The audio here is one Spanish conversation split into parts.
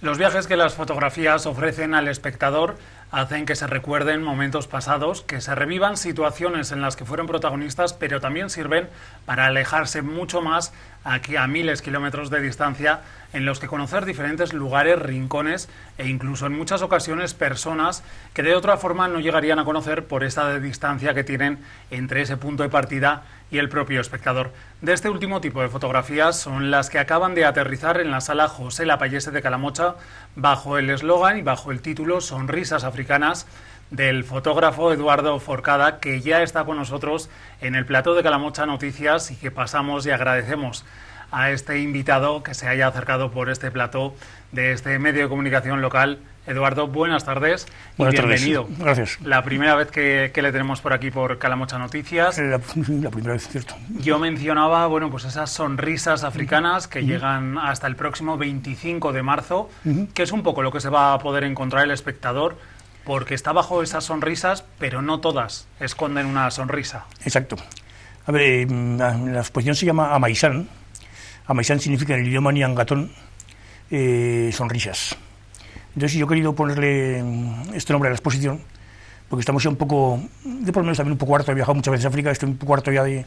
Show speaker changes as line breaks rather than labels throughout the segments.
Los viajes que las fotografías ofrecen al espectador hacen que se recuerden momentos pasados, que se revivan situaciones en las que fueron protagonistas, pero también sirven para alejarse mucho más aquí a miles de kilómetros de distancia, en los que conocer diferentes lugares, rincones e incluso en muchas ocasiones personas que de otra forma no llegarían a conocer por esa distancia que tienen entre ese punto de partida y el propio espectador. De este último tipo de fotografías son las que acaban de aterrizar en la sala José Lapallese de Calamocha bajo el eslogan y bajo el título Sonrisas Africanas del fotógrafo Eduardo Forcada, que ya está con nosotros en el plató de Calamocha Noticias y que pasamos y agradecemos a este invitado que se haya acercado por este plató de este medio de comunicación local. Eduardo, buenas tardes y bienvenido.
Gracias.
La primera vez que le tenemos por aquí por Calamocha Noticias.
La primera vez, cierto.
Yo mencionaba, bueno, pues esas sonrisas africanas que llegan hasta el próximo 25 de marzo, que es un poco lo que se va a poder encontrar el espectador, porque está bajo esas sonrisas, pero no todas esconden una sonrisa.
Exacto. A ver, la exposición se llama Amaisán. Amaisán significa en el idioma Niangatón sonrisas. Entonces yo he querido ponerle este nombre a la exposición, porque estamos ya un poco, yo por lo menos también un poco harto, he viajado muchas veces a África, estoy un poco harto ya de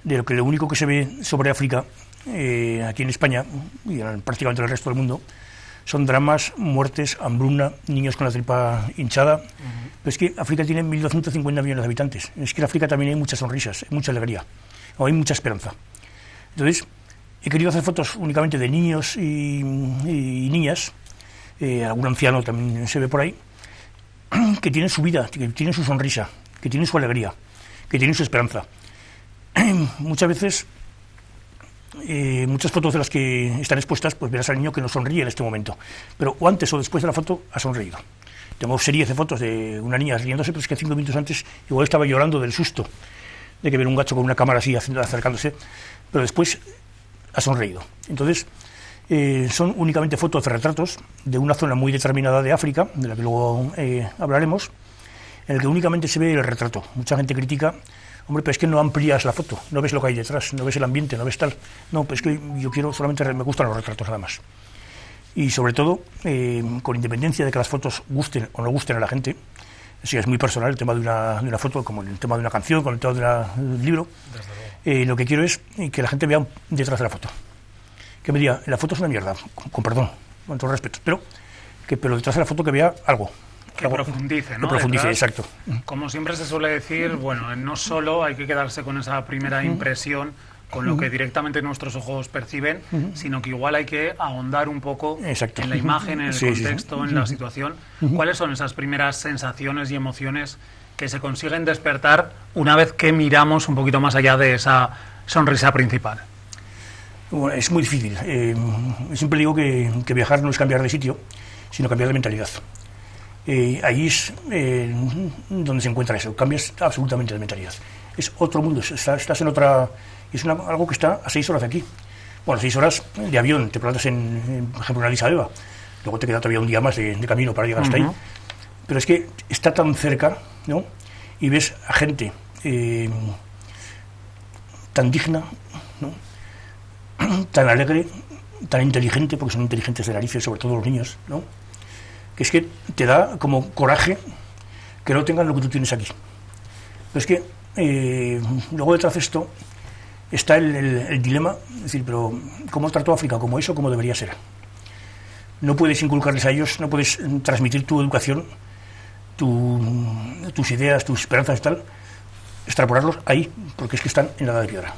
lo único que se ve sobre África aquí en España y prácticamente en el resto del mundo son dramas, muertes, hambruna, niños con la tripa hinchada. Pero es que África tiene 1.250 millones de habitantes, es que en África también hay muchas sonrisas, hay mucha alegría, o hay mucha esperanza. Entonces he querido hacer fotos únicamente de niños y niñas, algún anciano también se ve por ahí, que tienen su vida, que tienen su sonrisa, que tienen su alegría, que tienen su esperanza. Muchas veces, muchas fotos de las que están expuestas, pues verás al niño que no sonríe en este momento, pero o antes o después de la foto ha sonreído. Tengo series de fotos de una niña riéndose, pero es que 5 minutos antes igual estaba llorando del susto de que ver un gacho con una cámara así acercándose, pero después ha sonreído. Entonces, son únicamente fotos de retratos de una zona muy determinada de África, de la que luego hablaremos, en el que únicamente se ve el retrato. Mucha gente critica, hombre, pero es que no amplías la foto, no ves lo que hay detrás, no ves el ambiente, no ves tal. No, pues es que yo quiero, solamente me gustan los retratos nada más. Y sobre todo, con independencia de que las fotos gusten o no gusten a la gente, si es muy personal el tema de una foto, como el tema de una canción, con el tema del libro, lo que quiero es que la gente vea detrás de la foto. Que me diga, la foto es una mierda, con perdón, con todo respeto, pero detrás de la foto que vea algo.
Que profundice, ¿no?
Que profundice,
detrás,
exacto.
Como siempre se suele decir, bueno, no solo hay que quedarse con esa primera impresión, con lo que directamente nuestros ojos perciben, sino que igual hay que ahondar un poco en la imagen, en el contexto, en la situación. ¿Cuáles son esas primeras sensaciones y emociones que se consiguen despertar una vez que miramos un poquito más allá de esa sonrisa principal?
Bueno, es muy difícil. Siempre digo que viajar no es cambiar de sitio, sino cambiar de mentalidad. Ahí es donde se encuentra eso, cambias absolutamente de mentalidad. Es otro mundo, estás en otra... Es algo que está a 6 horas de aquí. Bueno, 6 horas de avión, te plantas por ejemplo, en Addis Abeba, luego te queda todavía un día más de camino para llegar hasta ahí. Pero es que está tan cerca, ¿no? Y ves a gente tan digna, ¿no? Tan alegre, tan inteligente, porque son inteligentes de narices, sobre todo los niños, ¿no? Que es que te da como coraje que no tengan lo que tú tienes aquí. Pero es que luego detrás de esto está el dilema, es decir, pero ¿cómo trató África? ¿Como eso? ¿Cómo debería ser? No puedes inculcarles a ellos, no puedes transmitir tu educación, tus ideas, tus esperanzas y tal, extrapolarlos ahí, porque es que están en la edad de piedra.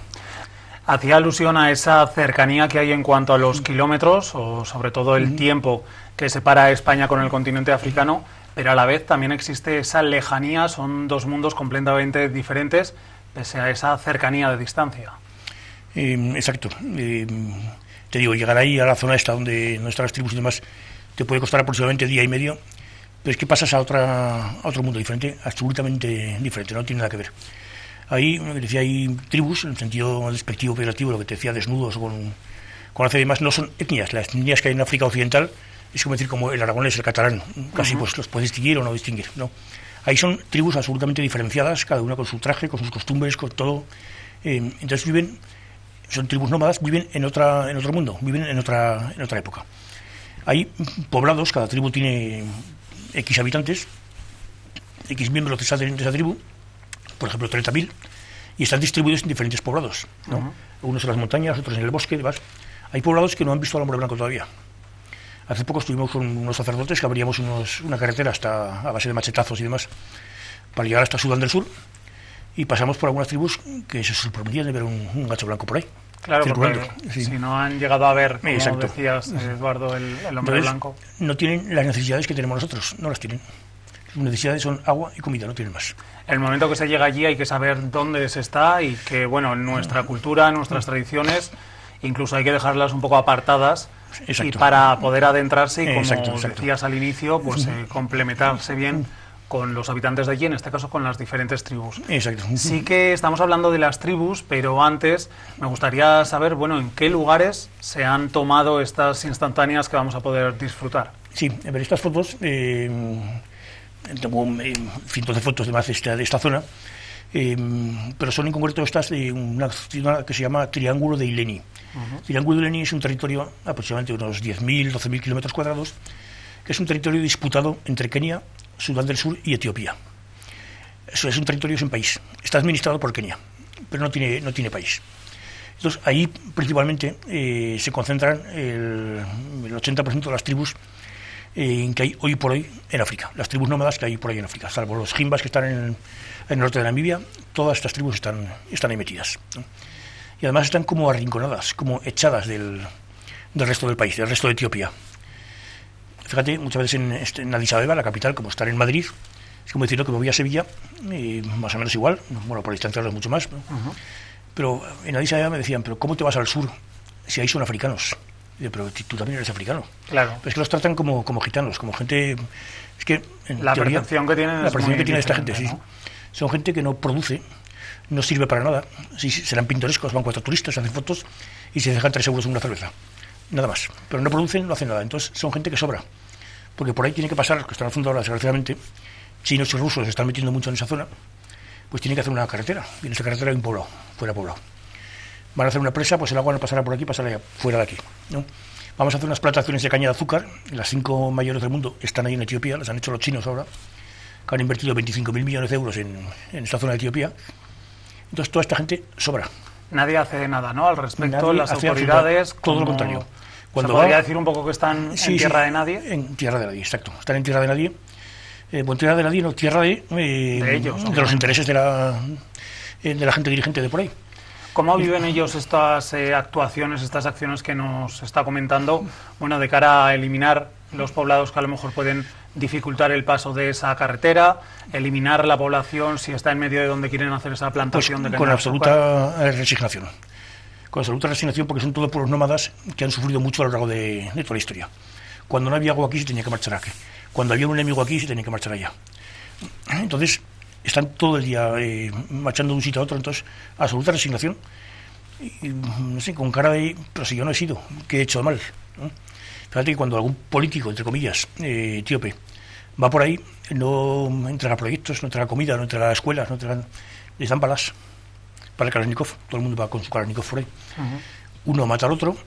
Hacía alusión a esa cercanía que hay en cuanto a los kilómetros, o sobre todo el tiempo que separa a España con el continente africano, pero a la vez también existe esa lejanía, son dos mundos completamente diferentes, pese a esa cercanía de distancia.
Exacto. Te digo, llegar ahí a la zona esta donde no están las tribus y demás, te puede costar aproximadamente día y medio, pero es que pasas a otro mundo diferente, absolutamente diferente, no tiene nada que ver. Ahí, decía, hay tribus, en el sentido despectivo, peyorativo, lo que te decía, desnudos, con hace demás, no son etnias. Las etnias que hay en África Occidental es como decir, como el aragonés, el catalán, casi pues los puedes distinguir o no distinguir, ¿no? Ahí son tribus absolutamente diferenciadas, cada una con su traje, con sus costumbres, con todo. Entonces son tribus nómadas, viven en otro mundo, viven en otra época. Hay poblados, cada tribu tiene X habitantes, X miembros de esa tribu, por ejemplo 30.000, y están distribuidos en diferentes poblados, ¿no? Unos en las montañas, otros en el bosque, demás. Hay poblados que no han visto al hombre blanco todavía. Hace poco estuvimos con unos sacerdotes que abríamos una carretera hasta a base de machetazos y demás para llegar hasta Sudán del Sur, y pasamos por algunas tribus que se sorprendían de ver un gacho blanco por ahí.
Claro, porque si no han llegado a ver, como decías, Eduardo, el hombre
Entonces,
blanco.
No tienen las necesidades que tenemos nosotros, no las tienen. Sus necesidades son agua y comida, no tienen más.
El momento que se llega allí hay que saber dónde se está y que, bueno, en nuestra cultura, en nuestras tradiciones, incluso hay que dejarlas un poco apartadas. Y para poder adentrarse y, como decías al inicio, pues complementarse bien con los habitantes de allí, en este caso con las diferentes tribus.
Exacto.
Sí que estamos hablando de las tribus, pero antes me gustaría saber, bueno, en qué lugares se han tomado estas instantáneas que vamos a poder disfrutar.
Sí, a ver, estas fotos, tengo cientos de fotos de esta zona, pero son en concreto estas de una ciudad que se llama Triángulo de Ileni. Triángulo de Ileni es un territorio aproximadamente unos 10.000, 12.000 kilómetros cuadrados, que es un territorio disputado entre Kenia, Sudán del Sur y Etiopía. Eso es un territorio sin país. Está administrado por Kenia, pero no tiene país. Entonces, ahí principalmente se concentran el 80% de las tribus que hay hoy por hoy en África. Las tribus nómadas que hay por ahí en África, salvo los jimbas que están en el norte de Namibia, todas estas tribus están ahí metidas, ¿no? Y además están como arrinconadas, como echadas del resto del país, del resto de Etiopía. Fíjate, muchas veces en Addis Abeba, la capital, como estar en Madrid, es como decir que me voy a Sevilla, más o menos igual, bueno, por distancia no es mucho más, pero en Addis Abeba me decían, pero ¿cómo te vas al sur si ahí son africanos? Y yo, pero tú también eres africano.
Claro.
Pero es que los tratan como gitanos, como gente... Es que, en
la
teoría,
percepción que tienen
la percepción que tiene esta gente,
¿no?
sí. Son gente que no produce, no sirve para nada. Sí, serán pintorescos, van 4 turistas, hacen fotos y se dejan 3 euros en una cerveza. Nada más. Pero no producen, no hacen nada. Entonces son gente que sobra. Porque por ahí tiene que pasar, los que están haciendo ahora, desgraciadamente, chinos y rusos se están metiendo mucho en esa zona, pues tienen que hacer una carretera. Y en esa carretera hay un poblado, fuera poblado. Van a hacer una presa, pues el agua no pasará por aquí, pasará fuera de aquí, ¿no? Vamos a hacer unas plantaciones de caña de azúcar. Las 5 mayores del mundo están ahí en Etiopía, las han hecho los chinos ahora, que han invertido 25.000 millones de euros en esta zona de Etiopía. Entonces toda esta gente sobra.
Nadie hace nada, ¿no? Al respecto, las autoridades...
Todo lo contrario.
Cuando podría decir un poco que están en tierra de nadie.
En tierra de nadie, exacto. Están en tierra de nadie. Bueno, tierra de nadie, no, tierra de ellos, de los intereses de la gente dirigente de por ahí.
¿Cómo viven ellos estas actuaciones, estas acciones que nos está comentando, bueno, de cara a eliminar los poblados que a lo mejor pueden dificultar el paso de esa carretera, eliminar la población si está en medio de donde quieren hacer esa plantación de caña
con
de
absoluta resignación. Con absoluta resignación, porque son todos pueblos nómadas que han sufrido mucho a lo largo de toda la historia. Cuando no había agua aquí se tenía que marchar aquí. Cuando había un enemigo aquí se tenía que marchar allá. Entonces están todo el día marchando de un sitio a otro, entonces absoluta resignación. Y, no sé, con cara de, pero si yo no he sido, ¿qué he hecho de mal? ¿No? Fíjate que cuando algún político, entre comillas, etíope, va por ahí, no entrega proyectos, no entrega comida, no entrega escuelas, no entrega, les dan balas para el Kalashnikov. Todo el mundo va con su Kalashnikov por ahí. Uno mata al otro,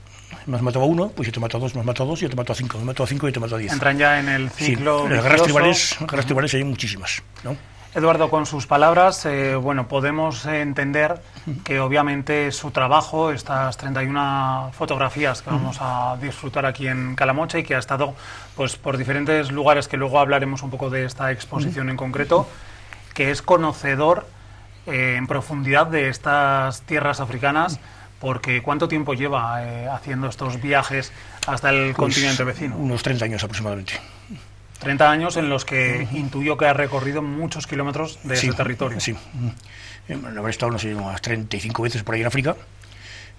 me has matado a uno, pues yo te mato a dos, me has matado a dos, yo te mato a 5, me mato a 5 y yo te mato a 10.
Entran ya en el ciclo.
Sí, las guerras tribales hay muchísimas, ¿no?
Eduardo, con sus palabras, bueno, podemos entender que obviamente su trabajo, estas 31 fotografías que vamos a disfrutar aquí en Calamocha y que ha estado pues por diferentes lugares, que luego hablaremos un poco de esta exposición en concreto, que es conocedor en profundidad de estas tierras africanas, porque ¿cuánto tiempo lleva haciendo estos viajes hasta el continente vecino?
Unos 30 años aproximadamente.
30 años en los que intuyo que ha recorrido muchos kilómetros de ese territorio. Sí,
habré estado, no sé, unas 35 veces por ahí en África,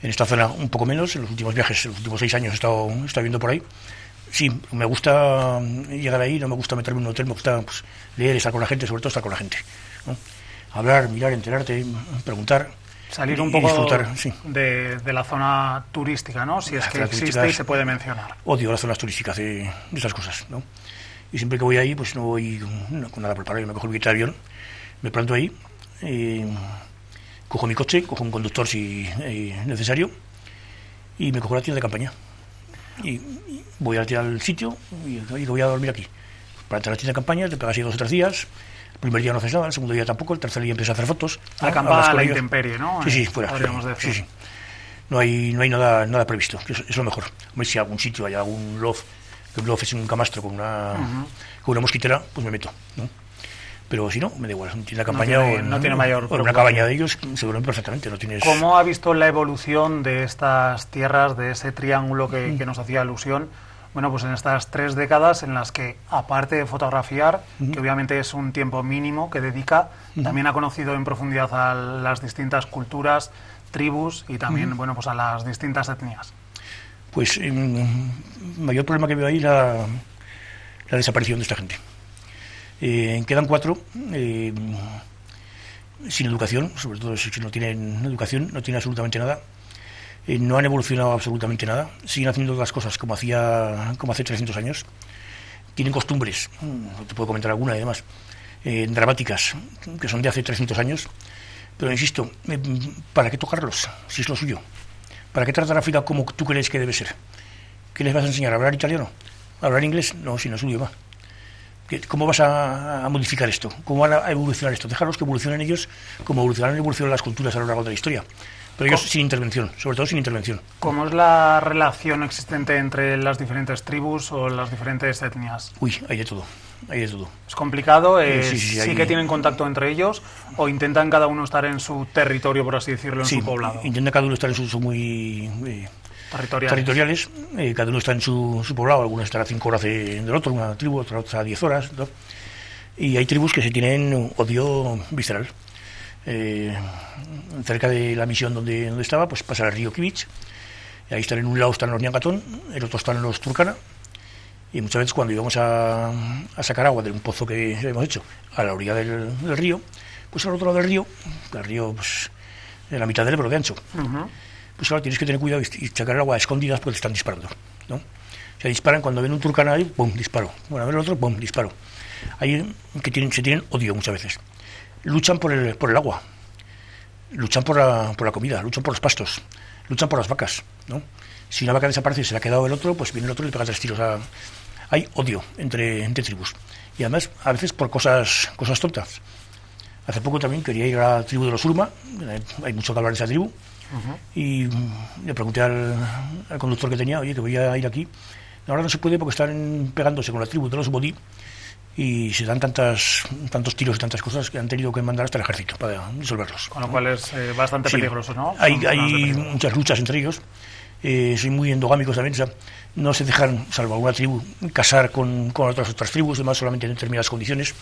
en esta zona un poco menos, en los últimos viajes, en los últimos 6 años he estado viendo por ahí. Sí, me gusta llegar ahí, no me gusta meterme en un hotel, me gusta pues, leer, estar con la gente, sobre todo estar con la gente, ¿no? Hablar, mirar, enterarte, preguntar.
Salir un poco de la zona turística, ¿no? Si es que existe y se puede mencionar.
Odio las zonas turísticas de esas cosas, ¿no? Y siempre que voy ahí, pues no voy con nada preparado. Yo me cojo el billete de avión, me planto ahí, cojo mi coche, cojo un conductor si necesario, y me cojo la tienda de campaña. y voy al sitio y voy a dormir aquí. Para entrar a la tienda de campaña te pegas ahí 2 o 3 días. El primer día no haces nada, el segundo día tampoco, el tercer día empiezas a hacer fotos.
Acampar a la intemperie, ¿no?
Sí, fuera. Sí. No hay nada previsto, que es lo mejor. Hombre, si algún sitio hay algún loft, que un loft es un camastro con una mosquitera, pues me meto, ¿no? Pero si no, me da igual, tiene la campaña
no tiene mayor
o una cabaña de ellos, se duermen perfectamente. No tienes...
¿Cómo ha visto la evolución de estas tierras, de ese triángulo que nos hacía alusión? Bueno, pues en estas 3 décadas en las que, aparte de fotografiar, que obviamente es un tiempo mínimo que dedica, también ha conocido en profundidad a las distintas culturas, tribus y también, bueno, pues a las distintas etnias.
Pues el mayor problema que veo ahí es la desaparición de esta gente. Quedan 4 sin educación, sobre todo si no tienen educación, no tienen absolutamente nada. No han evolucionado absolutamente nada, siguen haciendo las cosas como hace 300 años. Tienen costumbres, no te puedo comentar alguna y demás, dramáticas, que son de hace 300 años. Pero insisto, ¿para qué tocarlos si es lo suyo? ¿Para qué tratar a África como tú crees que debe ser? ¿Qué les vas a enseñar? ¿A hablar italiano? ¿A hablar inglés? No, si no es su idioma. ¿Cómo vas a modificar esto? ¿Cómo van a evolucionar esto? Déjalos que evolucionen ellos como evolucionan las culturas a lo largo de la historia. Pero ellos sin intervención, sobre todo sin intervención.
¿Cómo es la relación existente entre las diferentes tribus o las diferentes etnias?
Uy, hay de todo.
¿Es complicado?
Sí
que tienen contacto entre ellos o intentan cada uno estar en su territorio, por así decirlo, en su poblado?
Intentan cada uno estar en su muy territoriales. Cada uno está en su poblado, algunos están a 5 horas del otro, una tribu, otra a 10 horas, ¿no? Y hay tribus que se tienen odio visceral. Cerca de la misión donde estaba, pues pasa el río Kivich, y ahí están, en un lado están los Ñangatón, el otro están los Turkana, y muchas veces cuando íbamos a sacar agua de un pozo que hemos hecho a la orilla del río, pues al otro lado del río, pues en la mitad del Ebro de ancho, pues ahora tienes que tener cuidado y sacar el agua a escondidas porque te están disparando, ¿no? Se disparan cuando ven un Turkana ahí, ¡pum!, disparo. Bueno, a ver el otro, ¡pum!, disparo. Hay que se tienen odio muchas veces. Luchan por el agua, luchan por la comida, luchan por los pastos, luchan por las vacas, ¿no? Si una vaca desaparece y se le ha quedado el otro, pues viene el otro y le pega 3 tiros. Hay odio entre tribus. Y además, a veces por cosas tontas. Hace poco también quería ir a la tribu de los Urma, hay mucho que hablar de esa tribu, y le pregunté al conductor que tenía, oye, que voy a ir aquí. Ahora no se puede porque están pegándose con la tribu de los Bodí, y se dan tantos tiros y tantas cosas que han tenido que mandar hasta el ejército para disolverlos.
Con lo cual es bastante peligroso, ¿no?
Hay muchas luchas entre ellos, son muy endogámicos también, o sea, no se dejan, salvo alguna tribu, casar con otras tribus, además solamente en determinadas condiciones,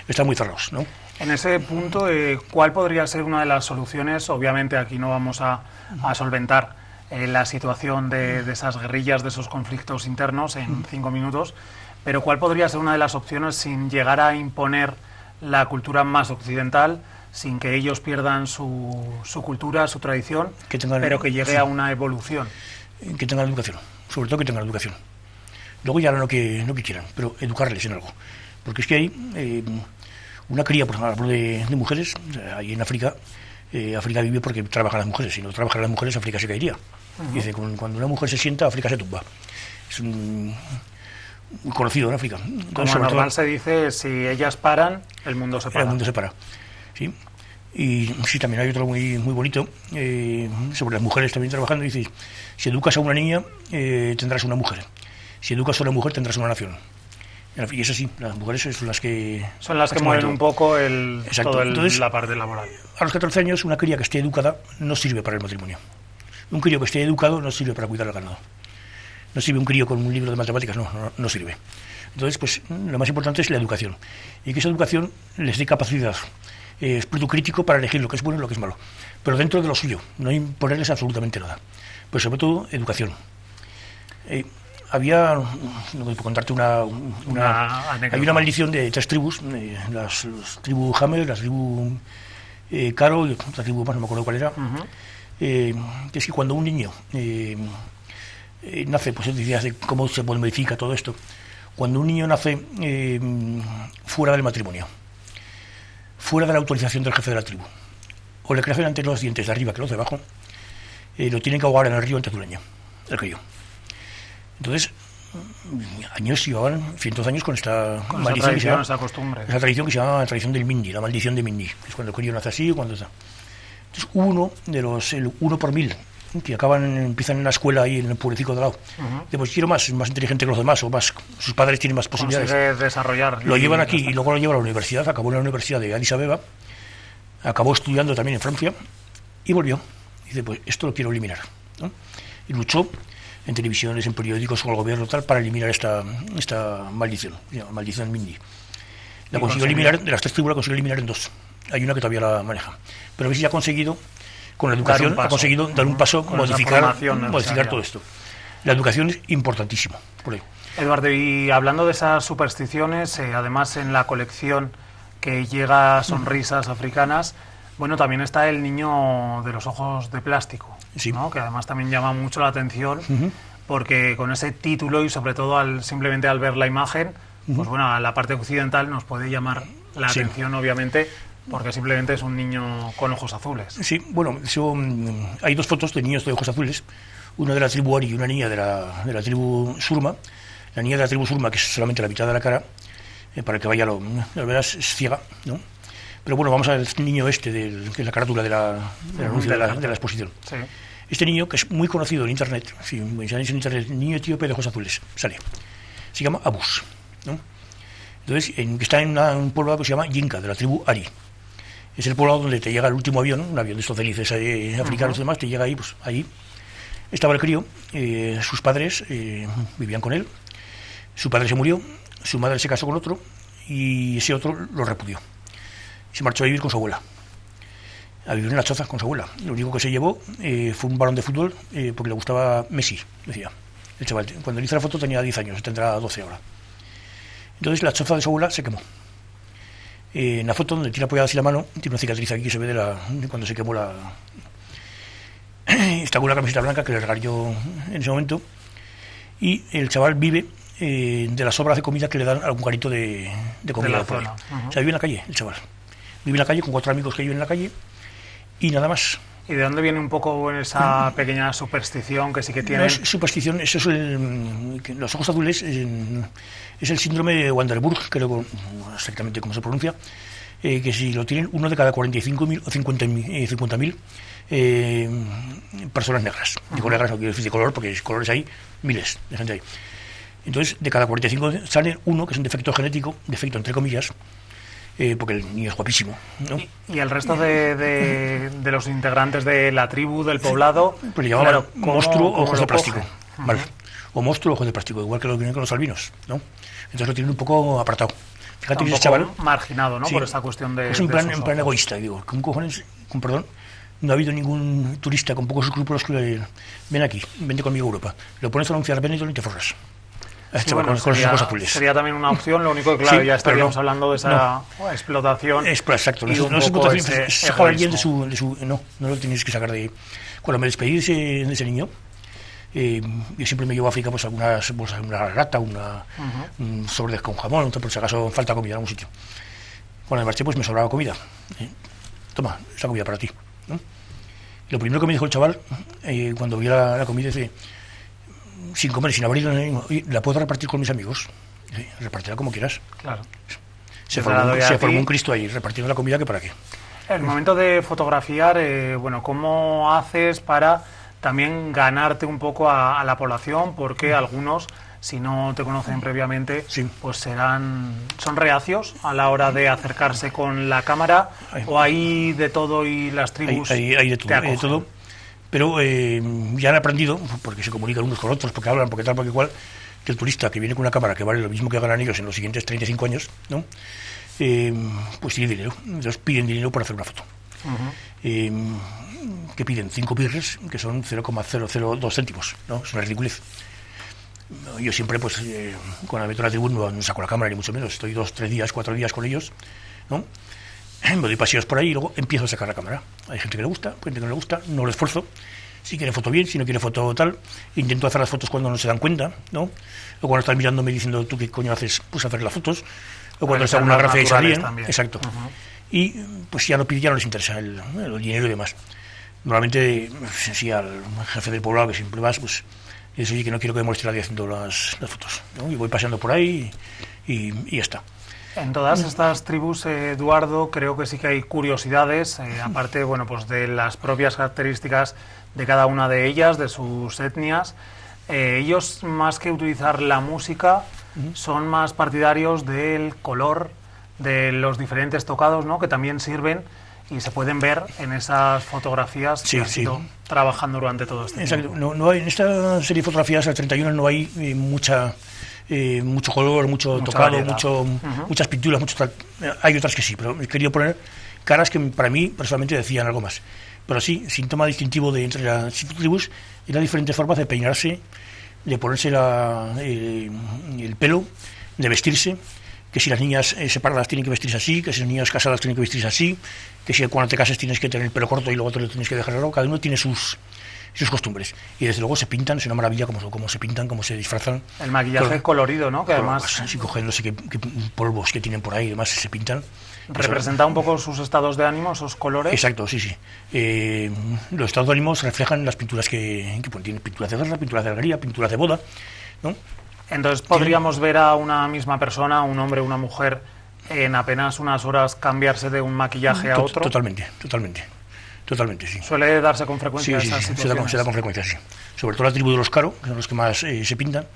están muy cerrados, ¿no?
En ese punto, ¿cuál podría ser una de las soluciones? Obviamente aquí no vamos a solventar la situación de esas guerrillas, de esos conflictos internos en 5 minutos, pero ¿cuál podría ser una de las opciones sin llegar a imponer la cultura más occidental, sin que ellos pierdan su cultura, su tradición, pero que llegue a una evolución?
Que tengan educación, sobre todo que tengan educación. Luego ya no que quieran, pero educarles en algo. Porque es que hay una cría, por ejemplo, de mujeres, ahí en África, África vive porque trabajan las mujeres. Si no trabajaran las mujeres, África se caería. Dice, cuando una mujer se sienta, África se tumba. Es muy conocido en África.
Como normal se dice, si ellas paran, el mundo se para.
El mundo se para, sí. Y sí, también hay otro muy bonito sobre las mujeres también trabajando. Dice, si educas a una niña, tendrás una mujer. Si educas a una mujer, tendrás una nación. Y es así, las mujeres son las que
mueven un poco entonces, la parte laboral.
A los 14 años, una cría que esté educada no sirve para el matrimonio. Un crío que esté educado no sirve para cuidar el ganado. No sirve un crío con un libro de matemáticas, no sirve. Entonces, pues lo más importante es la educación. Y que esa educación les dé capacidad, espíritu crítico para elegir lo que es bueno y lo que es malo. Pero dentro de lo suyo, no imponerles absolutamente nada. Pero sobre todo, educación. Había, no puedo contarte hay una maldición de 3 tribus, las tribu Hammer, las tribu Caro y otra tribu más, no me acuerdo cuál era, que es que cuando un niño nace, pues decías de cómo se modifica todo esto, cuando un niño nace fuera del matrimonio, fuera de la autorización del jefe de la tribu, o le crecen antes los dientes de arriba que los de abajo, lo tienen que ahogar en el río antes de un año, el río. Entonces, años llevaban, cientos de años con esta
Con
maldición,
esa costumbre.
esa tradición que se llama la tradición del Mindy, la maldición de Mindy, que es cuando el crío nace así, cuando está. Entonces, el 1 por 1000, que empiezan en la escuela ahí en el pueblecito de al lado, pues quiero más, es más inteligente que los demás, o más, sus padres tienen más posibilidades.
Consigue desarrollar.
Lo llevan aquí y luego lo llevan a la universidad, acabó en la Universidad de Addis Abeba, acabó estudiando también en Francia y volvió. Dice, pues esto lo quiero eliminar, ¿no? Y luchó en televisiones, en periódicos, con el gobierno tal, para eliminar esta maldición, maldición Mindy. La consiguió eliminar, de las 3 tribus la consiguió eliminar en 2. Hay una que todavía la maneja. Pero a ver si ha conseguido, con la educación, ha conseguido dar un paso, modificar todo esto. La educación es importantísima, por ello.
Eduardo, y hablando de esas supersticiones, además en la colección que llega Sonrisas Africanas, bueno, también está el niño de los ojos de plástico,
sí,
¿no? Que además también llama mucho la atención, porque con ese título y sobre todo simplemente al ver la imagen, pues bueno, a la parte occidental nos puede llamar la atención, obviamente, porque simplemente es un niño con ojos azules.
Sí, bueno, hay 2 fotos de niños de ojos azules, una de la tribu Ari y una niña de la tribu Surma. La niña de la tribu Surma, que es solamente la mitad de la cara, para que vaya la verdad es ciega, ¿no? Pero bueno, vamos al niño que es la carátula del anuncio de la exposición. Sí. Este niño, que es muy conocido en Internet, si mencionáis en Internet, niño etíope de ojos azules, sale. Se llama Abus, ¿no? Entonces, está en un poblado que se llama Yinka, de la tribu Ari. Es el poblado donde te llega el último avión, un avión de estos felices africanos y demás, te llega ahí, pues ahí estaba el crío, sus padres vivían con él, su padre se murió, su madre se casó con otro y ese otro lo repudió. Se marchó a vivir con su abuela, a vivir en la choza con su abuela. Lo único que se llevó fue un balón de fútbol porque le gustaba Messi, decía el chaval. Cuando le hice la foto tenía 10 años, tendrá 12 ahora. Entonces la choza de su abuela se quemó. En la foto donde tiene apoyada así la mano, tiene una cicatriz aquí que se ve de cuando se quemó está con una camiseta blanca que le regalé yo en ese momento. Y el chaval vive de las sobras de comida que le dan a algún garito de comida. O sea, vive en la calle, el chaval. Vive en la calle con 4 amigos que viven en la calle y nada más.
¿Y de dónde viene un poco esa pequeña superstición que sí que tiene?
No es superstición, eso es los ojos azules, es el síndrome de Wanderburg, creo exactamente cómo se pronuncia, que si lo tienen 1 de cada 45.000 o 50.000 personas negras. Digo negras, no quiero decir de color, porque colores hay miles de gente ahí. Entonces, de cada 45 sale uno que es un defecto genético, defecto entre comillas, porque el niño es guapísimo, ¿no?
¿Y el resto de los integrantes de la tribu, del poblado?
Pues le llamaban monstruo ojos de plástico, ¿vale? O monstruo ojos de plástico, igual que lo vienen con los albinos, ¿no? Entonces lo tienen un poco apartado. Fíjate que ese chaval
marginado, ¿no? Sí, por esa cuestión de...
Es en plan egoísta, digo, con cojones, con perdón, no ha habido ningún turista con pocos escrúpulos que le ven aquí, vente conmigo a Europa. Lo pones a anunciar Benetton y te forras.
Sí, bueno, con esos ojos azules. Sería también una opción, lo único que, claro, ya estaríamos hablando de esa explotación.
Exacto, no es explotación, es sacar a alguien de su... No lo tienes que sacar de... Cuando me despedí de ese niño, yo siempre me llevo a África pues algunas bolsas, una rata, un sobre con jamón, por si acaso falta comida en algún sitio. Cuando me marché pues me sobraba comida. Toma, esa comida para ti, ¿no? Y lo primero que me dijo el chaval, cuando vi la comida, dice... sin comer, sin abrirla, la puedo repartir con mis amigos. Sí, repártela como quieras.
Claro.
Se formó un Cristo ahí, repartiendo la comida, que para qué.
El momento de fotografiar, bueno, ¿cómo haces para también ganarte un poco a la población? Porque algunos, si no te conocen previamente, pues son reacios a la hora de acercarse con la cámara, o hay de todo y las tribus
hay de todo. Pero ya han aprendido, porque se comunican unos con otros, porque hablan, porque tal, porque igual, que el turista que viene con una cámara que vale lo mismo que ganan ellos en los siguientes 35 años, ¿no? Pues tiene dinero. Entonces piden dinero para hacer una foto. Que piden 5 birres, que son 0,002 céntimos, ¿no? Es una ridiculez. Yo siempre, pues, con la método de la tribu no saco la cámara, ni mucho menos. Estoy 2, 3 días, 4 días con ellos, ¿no? Me doy paseos por ahí y luego empiezo a sacar la cámara. Hay gente que le gusta, gente que no le gusta, no lo esfuerzo. Si quiere foto bien, si no quiere foto tal, intento hacer las fotos cuando no se dan cuenta, ¿no? O cuando están mirándome diciendo, ¿tú qué coño haces? Pues hacer las fotos. O cuando está una grafía y se ríen. Exacto. Y pues ya no les interesa el dinero y demás. Normalmente, si al jefe del poblado, que siempre vas, pues y dice, oye, que no quiero que me moleste nadie haciendo las fotos, ¿no? Y voy paseando por ahí y ya está.
En todas estas tribus, Eduardo, creo que sí que hay curiosidades, aparte, bueno, pues de las propias características de cada una de ellas, de sus etnias. Ellos, más que utilizar la música, son más partidarios del color, de los diferentes tocados, ¿no?, que también sirven y se pueden ver en esas fotografías que has ido trabajando durante todo este tiempo.
No hay, en esta serie de fotografías, las 31, no hay mucho color, mucho tocado, muchas pinturas, hay otras que sí, pero he querido poner caras que para mí personalmente decían algo más. Pero sí, síntoma distintivo de entre las tribus y las diferentes formas de peinarse, de ponerse el pelo, de vestirse, que si las niñas separadas tienen que vestirse así, que si las niñas casadas tienen que vestirse así, que si cuando te cases tienes que tener el pelo corto y luego te lo tienes que dejar largo. Cada uno tiene sus costumbres, y desde luego se pintan, es una maravilla cómo se pintan, cómo se disfrazan.
El maquillaje colorido, ¿no? Que además
así cogen no sé qué polvos que tienen por ahí, además se pintan.
¿Representa un poco sus estados de ánimo, esos colores?
Exacto, sí. Los estados de ánimo se reflejan en las pinturas que tienen pinturas de guerra, pinturas de alegría, pinturas de boda, ¿no?
Entonces podríamos ver a una misma persona, un hombre, una mujer, en apenas unas horas cambiarse de un maquillaje a otro.
Totalmente, sí.
¿Suele darse con frecuencia esas situaciones?
Se da con frecuencia, sí. Sobre todo la tribu de los Caro, que son los que más se pintan.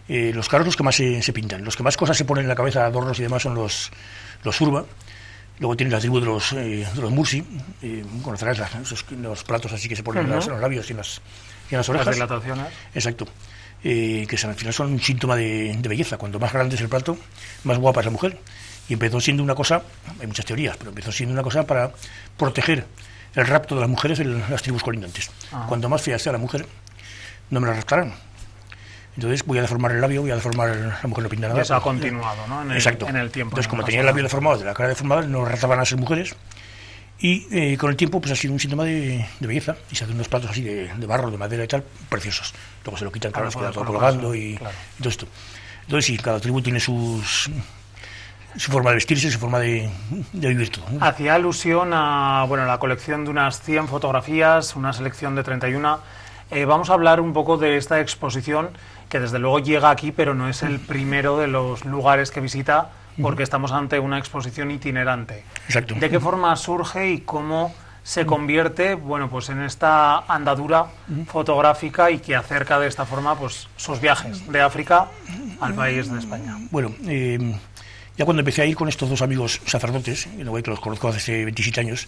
Los Caros los que más se pintan. Los que más cosas se ponen en la cabeza, adornos y demás, son los Urba. Luego tiene la tribu de los Mursi, conocerás los platos así que se ponen en los labios y en las orejas.
Las dilataciones.
Exacto. Que al final son un síntoma de belleza. Cuanto más grande es el plato, más guapa es la mujer. Y empezó siendo una cosa, hay muchas teorías, pero empezó siendo una cosa para proteger el rapto de las mujeres en las tribus colindantes. Cuanto más fea sea la mujer, no me la raptarán. Entonces voy a deformar el labio, la mujer no pinta nada.
Y eso ha continuado, ¿no?
Exacto.
En el tiempo.
Entonces, como tenía el labio deformado, de la cara deformada, no raptaban a ser mujeres. Y con el tiempo pues ha sido un síntoma de belleza, y se hacen unos platos así de barro, de madera y tal, preciosos. Luego se lo quitan, claro, se queda todo colgando y todo esto. Entonces sí, cada tribu tiene su forma de vestirse, su forma de vivir todo, ¿no?
Hacía alusión a la colección de unas 100 fotografías, una selección de 31. Vamos a hablar un poco de esta exposición, que desde luego llega aquí, pero no es el primero de los lugares que visita, porque estamos ante una exposición itinerante.
Exacto.
¿De qué forma surge y cómo se convierte, pues en esta andadura fotográfica y que acerca de esta forma pues sus viajes de África al país de España?
Bueno, ya cuando empecé a ir con estos dos amigos sacerdotes, que los conozco hace 27 años,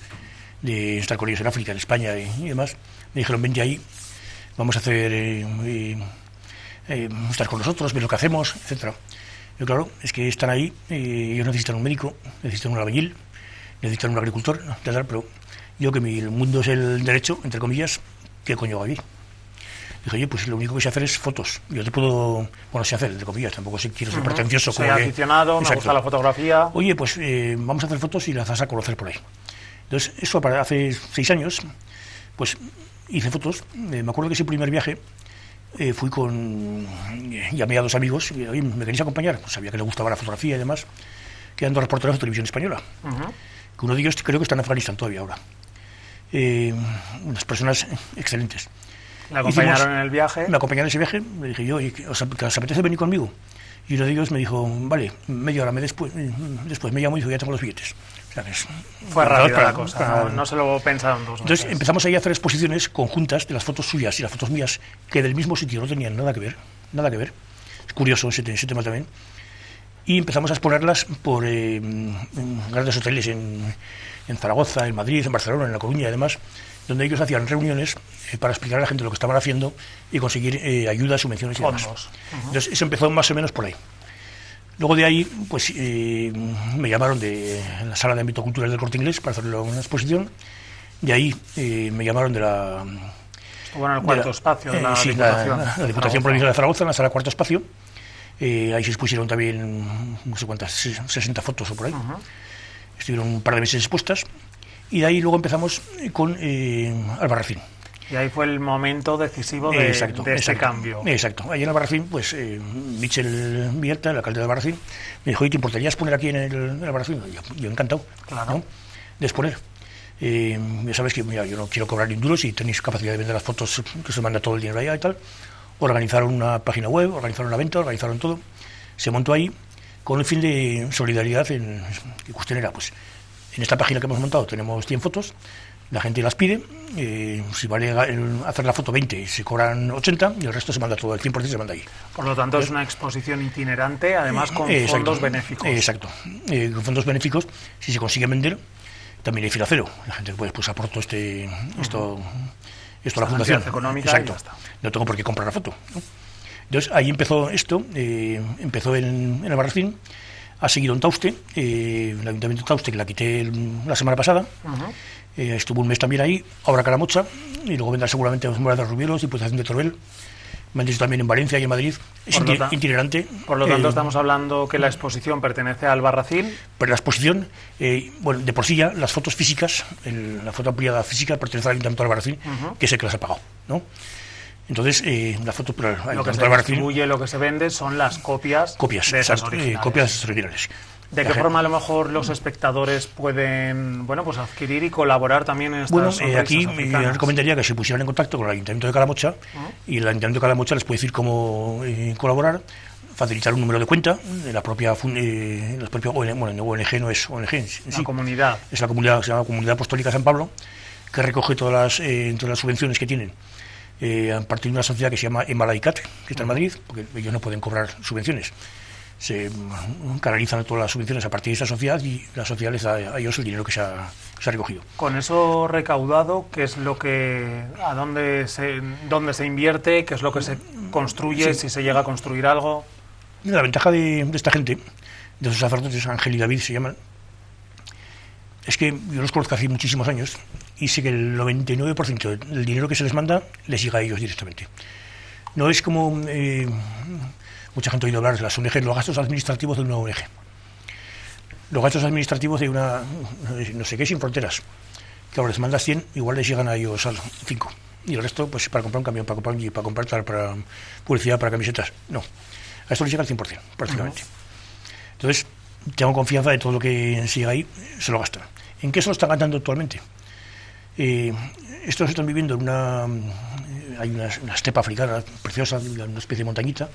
de estar con ellos en África, en España y demás, me dijeron, vente ahí, vamos a hacer, estar con nosotros, ver lo que hacemos, etcétera. Yo, claro, es que están ahí, ellos necesitan un médico, necesitan un albañil, necesitan un agricultor, pero yo, que el mundo es el derecho, entre comillas, ¿qué coño hago aquí? Dije, oye, pues lo único que sé hacer es fotos. Yo te puedo, sé hacer, entre comillas, tampoco quiero ser pretencioso.
Soy aficionado, me gusta la fotografía.
Oye, pues vamos a hacer fotos y las vas a conocer por ahí. Entonces, eso hace 6 años, pues hice fotos. Me acuerdo que ese primer viaje fui llamé a 2 amigos, y, oye, ¿me queréis acompañar? Pues sabía que les gustaba la fotografía y demás, que eran 2 reporteros de televisión española. Que uno de ellos creo que está en Afganistán todavía ahora. Unas personas excelentes.
¿Le acompañaron en el viaje?
Me acompañaron en ese viaje, le dije yo, ¿os apetece venir conmigo? Y uno de ellos me dijo, vale, media hora después me llamó y dijo, ya tengo los billetes. O sea,
fue rápida la cosa, no se lo pensaron 2 veces.
Entonces empezamos ahí a hacer exposiciones conjuntas de las fotos suyas y las fotos mías, que del mismo sitio no tenían nada que ver. Es curioso ese tema también. Y empezamos a exponerlas por grandes hoteles en Zaragoza, en Madrid, en Barcelona, en La Coruña y demás, donde ellos hacían reuniones para explicar a la gente lo que estaban haciendo y conseguir ayudas, subvenciones y demás. Entonces eso empezó más o menos por ahí. Luego de ahí, pues me llamaron en la sala de ámbito cultural del Corte Inglés para hacer una exposición. De ahí me llamaron de la...
Bueno, el cuarto espacio de la Diputación.
La Diputación Provincial de Zaragoza, en la sala cuarto espacio. Ahí se expusieron también, no sé cuántas, 60 fotos o por ahí. Estuvieron un par de meses expuestas. Y de ahí luego empezamos con Albarracín.
Y ahí fue el momento decisivo de este cambio.
Exacto. Ahí en Albarracín, pues Michel Vierta, el alcalde de Albarracín, me dijo, ¿te importaría exponer aquí en el Albarracín? Yo encantado,
claro,
¿no?, de exponer. Ya sabes que yo no quiero cobrar ni un duro, si tenéis capacidad de vender las fotos, que se manda todo el dinero allá y tal, organizaron una página web, organizaron la venta, organizaron todo. Se montó ahí con un fin de solidaridad. ¿Qué cuestión era? Pues en esta página que hemos montado tenemos 100 fotos, la gente las pide, si vale hacer la foto 20, se cobran 80 y el resto se manda todo, el 100% se manda ahí.
Por lo tanto, es una exposición itinerante, además con fondos benéficos.
Exacto, con fondos benéficos, si se consigue vender, también hay fila cero. La gente pues aporta esto a la fundación.
Económica.
Exacto, no tengo por qué comprar la foto, ¿no? Entonces ahí empezó esto, empezó en el Barracín, ha seguido en Tauste, el Ayuntamiento de Tauste, que la quité la semana pasada, estuvo un mes también ahí, ahora Calamocha, y luego vendrá seguramente Mora de Rubielos, Diputación de Teruel, me han dicho también en Valencia y en Madrid, es itinerante.
Por lo tanto, estamos hablando que la exposición pertenece al Barracín.
Pero la exposición, bueno, de por sí ya, las fotos físicas, la foto ampliada física pertenece al Ayuntamiento del Barracín, que es el que las ha pagado, ¿no? Entonces, la foto, pero
lo que se distribuye, lo que se vende son las copias de esas originales.
Copias originales.
¿De qué forma a lo mejor los espectadores pueden, bueno, pues adquirir y colaborar también en estas
aquí
africanas?
Yo recomendaría que se pusieran en contacto con el Ayuntamiento de Calamocha y el Ayuntamiento de Calamocha les puede decir cómo colaborar, facilitar un número de cuenta de la propia ONG, no es ONG,
la comunidad.
Es la comunidad, se llama Comunidad Apostólica San Pablo, que recoge todas las subvenciones que tienen a partir de una sociedad que se llama Emalaicat, que está en Madrid, porque ellos no pueden cobrar subvenciones. Se canalizan todas las subvenciones a partir de esa sociedad y la sociedad les da a ellos el dinero que se ha recogido.
Con eso recaudado, ¿qué es lo que, dónde se invierte, qué es lo que se construye, si se llega a construir algo?
La ventaja de esta gente, de esos sacerdotes, Ángel y David se llaman, es que yo los conozco hace muchísimos años y sé que el 99% del dinero que se les manda les llega a ellos directamente. No es como mucha gente ha oído hablar de las ONG, los gastos administrativos de una ONG. Los gastos administrativos de una, no sé qué, Sin Fronteras, que ahora les mandas 100, igual les llegan a ellos 5. Y el resto, pues para comprar un camión, para comprar un jeep, para comprar para publicidad, para camisetas. No, a esto les llega al 100%, prácticamente. Entonces, tengo confianza de todo lo que se llega ahí, se lo gastan. ¿En qué se lo están gastando actualmente? Estos están viviendo en hay una estepa africana preciosa, una especie de montañita.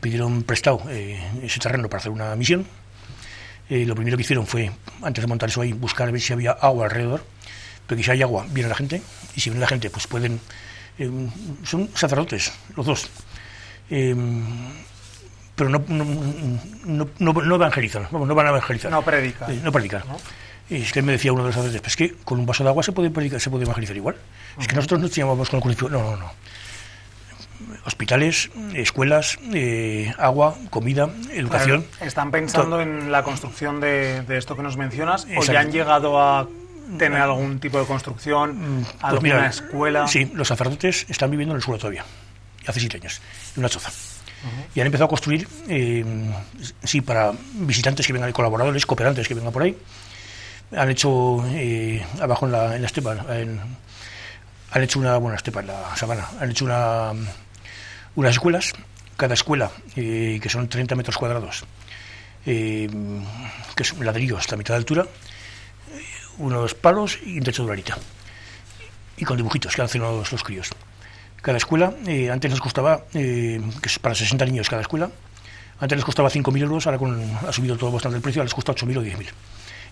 Pidieron prestado ese terreno para hacer una misión. Lo primero que hicieron fue, antes de montar eso ahí, buscar a ver si había agua alrededor, porque si hay agua viene la gente, y si viene la gente pues pueden, son sacerdotes los dos, pero no evangelizan, vamos, no van a evangelizar,
no predican,
¿no? Es que me decía uno de los sacerdotes, pues que con un vaso de agua se puede predicar, se puede evangelizar igual. Es que nosotros no llamamos con el crucifijo, no. Hospitales, escuelas, agua, comida, educación.
¿Están pensando en la construcción de esto que nos mencionas? ¿O ya han llegado a tener algún tipo de construcción, alguna escuela?
Sí, los sacerdotes están viviendo en el suelo todavía, hace 7 años, en una choza. Y han empezado a construir, para visitantes que vengan, colaboradores, cooperantes que vengan por ahí. Han hecho, abajo en la estepa, han hecho una estepa en la sabana, han hecho unas escuelas, cada escuela, que son 30 metros cuadrados, que son ladrillos hasta mitad de altura, unos palos y un techo de arita, y con dibujitos que hacen los críos. Cada escuela, antes les costaba, que es para 60 niños cada escuela, antes les costaba 5.000 euros, ahora ha subido todo bastante el precio, ahora les cuesta 8.000 o 10.000.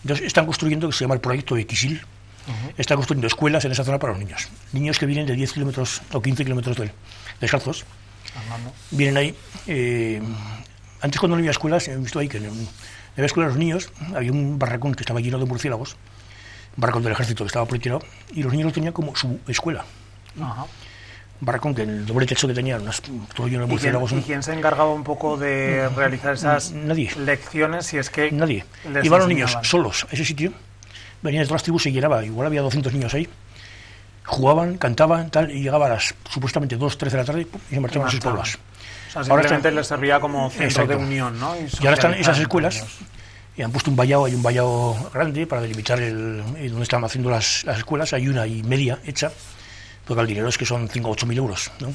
Entonces están construyendo, que se llama el proyecto de Quisil, están construyendo escuelas en esa zona para los niños. Niños que vienen de 10 kilómetros o 15 kilómetros descalzos, vienen ahí. Antes, cuando no había escuelas, he visto ahí que en la escuela de los niños había un barracón que estaba lleno de murciélagos, un barracón del ejército que estaba por ahí tirado, y los niños lo tenían como su escuela. Un barracón que el doble techo que tenía, todo lleno de murciélagos.
¿Y quién se encargaba un poco de realizar esas lecciones? Si es que
nadie. Iban los niños solos a ese sitio, venían de todas las tribus, se llenaba, igual había 200 niños ahí, jugaban, cantaban, tal, y llegaba a las supuestamente 2, 3 de la tarde y se marchaban a sus pueblos.
O sea, simplemente les servía como centro de unión, ¿no? Y
ahora están esas escuelas, y han puesto un vallado grande para delimitar donde están haciendo las escuelas. Hay una y media hecha, porque el dinero es que son 5 o 8.000 euros, ¿no?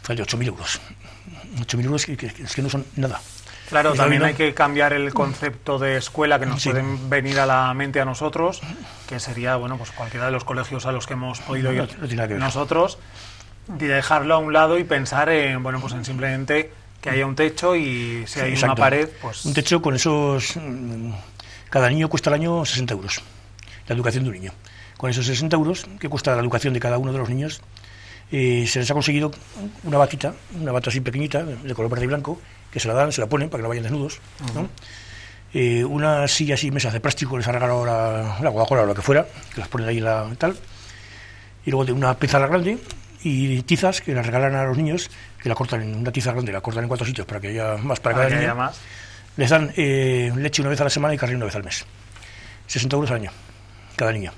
Falla 8.000 euros. 8.000 euros que no son nada.
Claro, también hay que cambiar el concepto de escuela que nos pueden venir a la mente a nosotros, que sería, bueno, pues cualquiera de los colegios a los que hemos podido ir nosotros. De dejarlo a un lado y pensar en, bueno, pues en simplemente que haya un techo y si hay
Exacto.
una pared, pues...
Un techo con esos... Cada niño cuesta al año 60 euros, la educación de un niño. Con esos 60 euros, que cuesta la educación de cada uno de los niños, se les ha conseguido una batita, una bata así pequeñita, de color verde y blanco, que se la dan, se la ponen para que no vayan desnudos, ¿no? Unas sillas y mesas de plástico les ha regalado la Coca-Cola o lo que fuera, que las ponen ahí tal. Y luego de una pizarra grande y tizas que las regalan a los niños, que la cortan en una tiza grande, la cortan en 4 sitios para que haya más para cada niño.
Más.
Les dan leche una vez a la semana y carne una vez al mes. 60 euros al año, cada niño.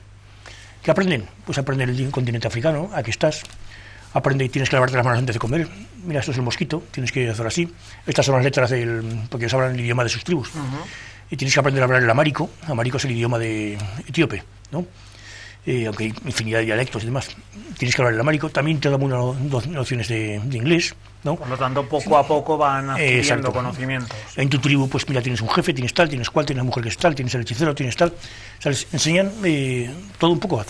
¿Qué aprenden? Pues aprenden el continente africano, aquí estás. Aprende y tienes que lavarte las manos antes de comer. Mira, esto es el mosquito, tienes que hacer así. Estas son las letras porque ellos hablan el idioma de sus tribus. Y tienes que aprender a hablar el amárico. Amárico es el idioma de etíope, ¿no? Aunque hay infinidad de dialectos y demás. Tienes que hablar el amárico. También te dan unas nociones de inglés, ¿no?
Por lo tanto, poco a poco van adquiriendo conocimientos.
En tu tribu, pues mira, tienes un jefe, tienes tal, tienes cual, tienes una mujer que es tal, tienes el hechicero, tienes tal. O sea, les enseñan todo un poco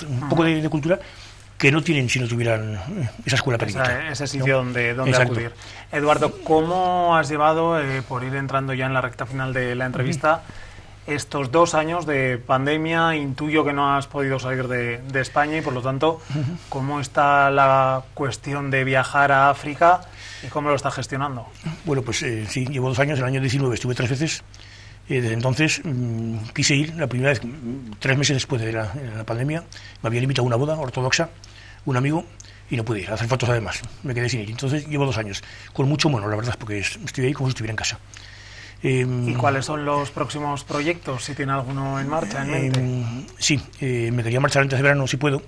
de cultura que no tienen si no tuvieran esa escuela pequeñita.
Ese sitio donde acudir. Eduardo, ¿cómo has llevado, por ir entrando ya en la recta final de la entrevista, estos 2 años de pandemia? Intuyo que no has podido salir de España y, por lo tanto, ¿cómo está la cuestión de viajar a África y cómo lo estás gestionando?
Bueno, pues sí, llevo 2 años. En el año 19 estuve 3 veces. Desde entonces quise ir la primera vez, 3 meses después de la pandemia. Me habían invitado a una boda ortodoxa, un amigo, y no pude ir a hacer fotos además. Me quedé sin ir. Entonces llevo 2 años, con mucho mono, la verdad, porque estoy ahí como si estuviera en casa.
¿Y cuáles son los próximos proyectos, si tiene alguno en marcha, en mente?
Sí, me quería marchar antes de verano, si puedo,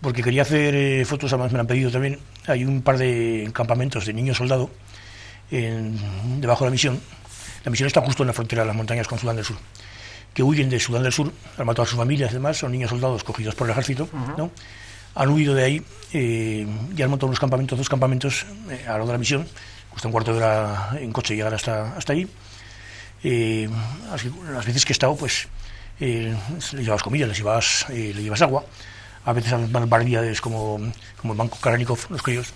porque quería hacer fotos, además me lo han pedido también. Hay un par de campamentos de niños soldado debajo de la misión. La misión está justo en la frontera de las montañas con Sudán del Sur, que huyen de Sudán del Sur, han matado a sus familias y demás, son niños soldados cogidos por el ejército, ¿no? Han huido de ahí y han montado 2 campamentos a lo de la misión. Cuesta un cuarto de hora en coche llegar hasta ahí. Las veces que he estado, pues les llevas comida, les llevas agua. A veces van barbaridades como el Banco Karanikov, los críos.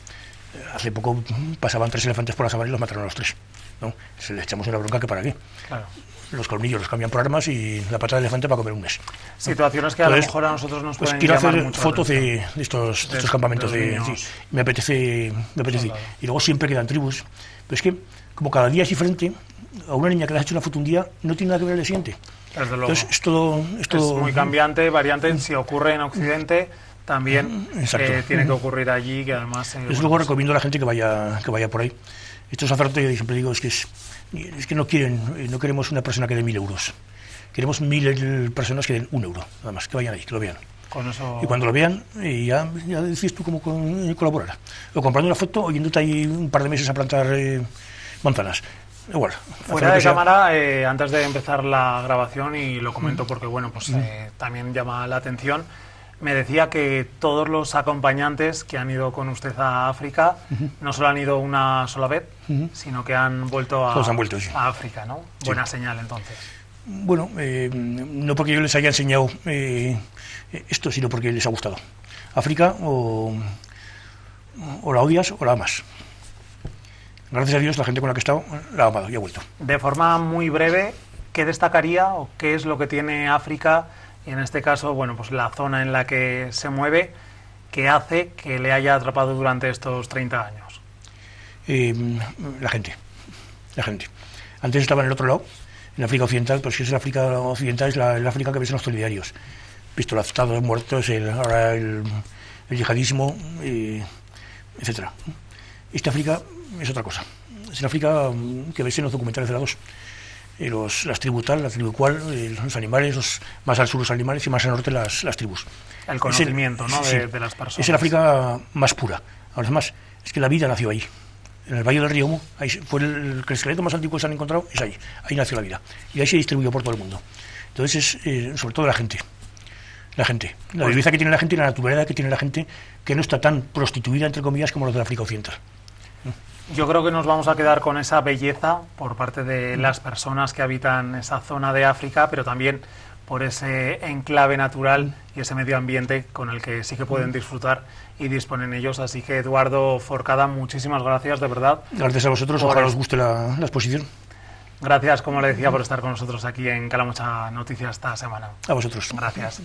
Hace poco pasaban 3 elefantes por la sabana y los mataron a los 3, ¿no? Se les echamos una bronca que para qué. Claro. Los colmillos los cambian por armas y la pata de elefante para comer un mes.
Situaciones que entonces, a lo mejor a nosotros nos pueden
quiero
llamar
hacer
mucho
fotos de estos campamentos. Sí, me apetece. Y luego siempre quedan tribus. Pero es que, como cada día es diferente, a una niña que le has hecho una foto un día no tiene nada que ver el día siguiente.
Desde luego.
Entonces, es
muy cambiante, variante. Si ocurre en Occidente, también tiene que ocurrir allí, que además...
luego recomiendo a la gente que vaya por ahí. Estos sacerdotes, siempre digo, es que no queremos una persona que dé 1.000 euros. Queremos 1.000 personas que den 1 euro, nada más, que vayan ahí, que lo vean.
Con eso...
Y cuando lo vean, ya decides tú cómo colaborar. O comprando una foto, o yéndote ahí un par de meses a plantar manzanas. Igual.
Fuera de cámara, antes de empezar la grabación, y lo comento porque, bueno, pues también llama la atención, me decía que todos los acompañantes que han ido con usted a África no solo han ido una sola vez, sino que han vuelto a África, ¿no? Sí. Buena señal, entonces.
Bueno, no porque yo les haya enseñado esto, sino porque les ha gustado. África o la odias o la amas. Gracias a Dios, la gente con la que he estado la ha amado y ha vuelto.
De forma muy breve, ¿qué destacaría o qué es lo que tiene África? Y en este caso, bueno, pues la zona en la que se mueve, que hace que le haya atrapado durante estos 30 años.
La gente. Antes estaba en el otro lado, en África Occidental, pero si es el África Occidental, es el África que ves en los telediarios. Pistolazos, muertos, ahora el yihadismo, etcétera. Esta África es otra cosa. Es el África que ves en los documentales de la 2. Las tribus tal, la tribu cual, los animales, más al sur los animales y más al norte las tribus.
El conocimiento, ¿no? De las personas.
Es el África más pura. Ahora más, es que la vida nació ahí. En el Valle del Río Omo, ahí fue el esqueleto más antiguo que se han encontrado, es ahí nació la vida. Y ahí se distribuyó por todo el mundo. Entonces es sobre todo la gente. La belleza que tiene la gente y la naturaleza que tiene la gente, que no está tan prostituida, entre comillas, como los de África Occidental.
Yo creo que nos vamos a quedar con esa belleza por parte de las personas que habitan esa zona de África, pero también por ese enclave natural y ese medio ambiente con el que sí que pueden disfrutar y disponen ellos. Así que, Eduardo Forcada, muchísimas gracias, de verdad.
Gracias a vosotros, ojalá os guste la exposición.
Gracias, como le decía, por estar con nosotros aquí en Calamocha Noticias esta semana.
A vosotros.
Gracias.